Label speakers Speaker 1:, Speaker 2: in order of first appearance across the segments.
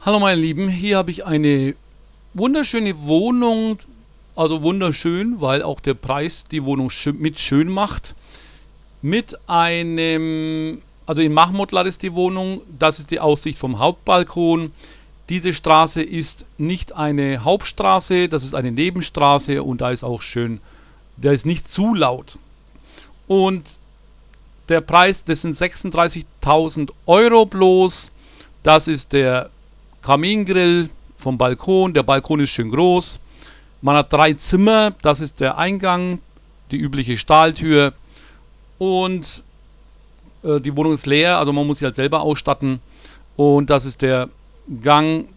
Speaker 1: Hallo meine Lieben, hier habe ich eine wunderschöne Wohnung, also wunderschön, weil auch der Preis die Wohnung mit schön macht. Mit einem, also in Mahmudlar ist die Wohnung, das ist die Aussicht vom Hauptbalkon. Diese Straße ist nicht eine Hauptstraße, das ist eine Nebenstraße und da ist auch schön, der ist nicht zu laut. Und der Preis, das sind 36.000 Euro bloß, das ist der Kamingrill vom Balkon. Der Balkon ist schön groß. Man hat 3 Zimmer. Das ist der Eingang, die übliche Stahltür. Und die Wohnung ist leer, also man muss sie halt selber ausstatten. Und das ist der Gang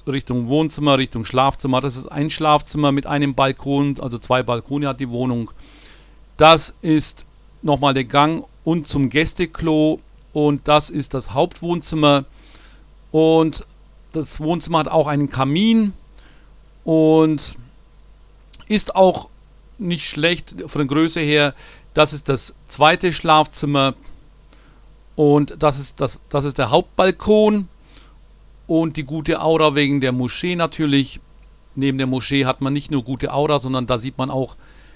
Speaker 1: Richtung Wohnzimmer, Richtung Schlafzimmer. Das ist ein Schlafzimmer mit einem Balkon, also 2 Balkone hat die Wohnung. Das ist nochmal der Gang und zum Gästeklo. Und das ist das Hauptwohnzimmer. Und das Wohnzimmer hat auch einen Kamin und ist auch nicht schlecht von der Größe her. Das ist das zweite Schlafzimmer und das ist der Hauptbalkon und die gute Aura wegen der Moschee natürlich. Neben der Moschee hat man nicht nur gute Aura, sondern da sieht man auch,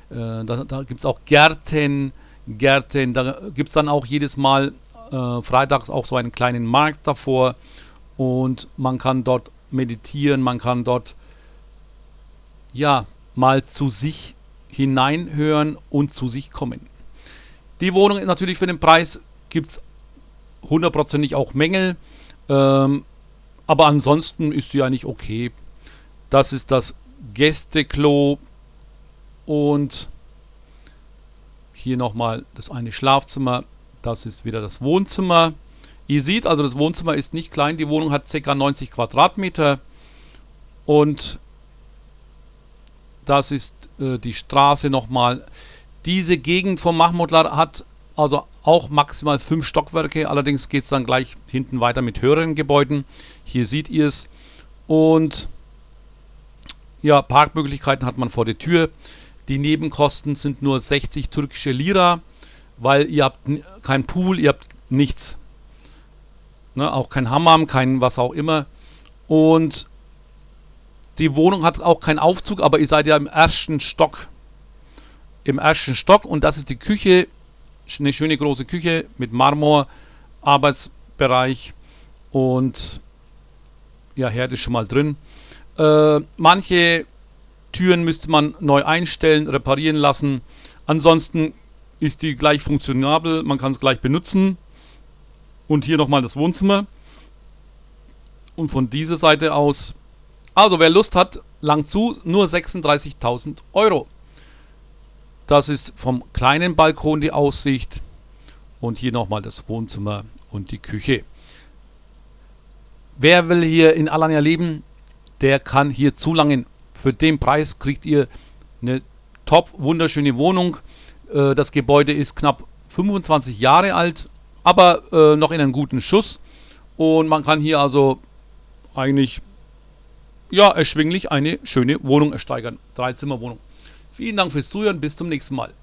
Speaker 1: da gibt es auch Gärten. Da gibt es dann auch jedes Mal freitags auch so einen kleinen Markt davor. Und man kann dort meditieren, man kann dort ja mal zu sich hineinhören und zu sich kommen. Die Wohnung ist natürlich für den Preis, gibt es hundertprozentig auch Mängel, aber ansonsten ist sie eigentlich okay. Das ist das Gästeklo und hier nochmal das eine Schlafzimmer, das ist wieder das Wohnzimmer. Ihr seht also, das Wohnzimmer ist nicht klein, die Wohnung hat ca. 90 Quadratmeter und das ist die Straße nochmal. Diese Gegend von Mahmudlar hat also auch maximal 5 Stockwerke, allerdings geht es dann gleich hinten weiter mit höheren Gebäuden. Hier seht ihr es und ja, Parkmöglichkeiten hat man vor der Tür. Die Nebenkosten sind nur 60 türkische Lira, weil ihr habt kein Pool, ihr habt nichts. Ne, auch kein Hammam, kein was auch immer. Und die Wohnung hat auch keinen Aufzug, aber ihr seid ja im ersten Stock. Im ersten Stock und das ist die Küche. Eine schöne große Küche mit Marmor, Arbeitsbereich und ja, Herd ist schon mal drin. Manche Türen müsste man neu einstellen, reparieren lassen. Ansonsten ist die gleich funktionabel, man kann es gleich benutzen. Und hier nochmal das Wohnzimmer. Und von dieser Seite aus, also wer Lust hat, lang zu, nur 36.000 Euro. Das ist vom kleinen Balkon die Aussicht. Und hier nochmal das Wohnzimmer und die Küche. Wer will hier in Alanya leben, der kann hier zulangen. Für den Preis kriegt ihr eine top wunderschöne Wohnung. Das Gebäude ist knapp 25 Jahre alt. Aber noch in einem guten Schuss und man kann hier also eigentlich ja erschwinglich eine schöne Wohnung ersteigern. 3-Zimmer-Wohnung. Vielen Dank fürs Zuhören, bis zum nächsten Mal.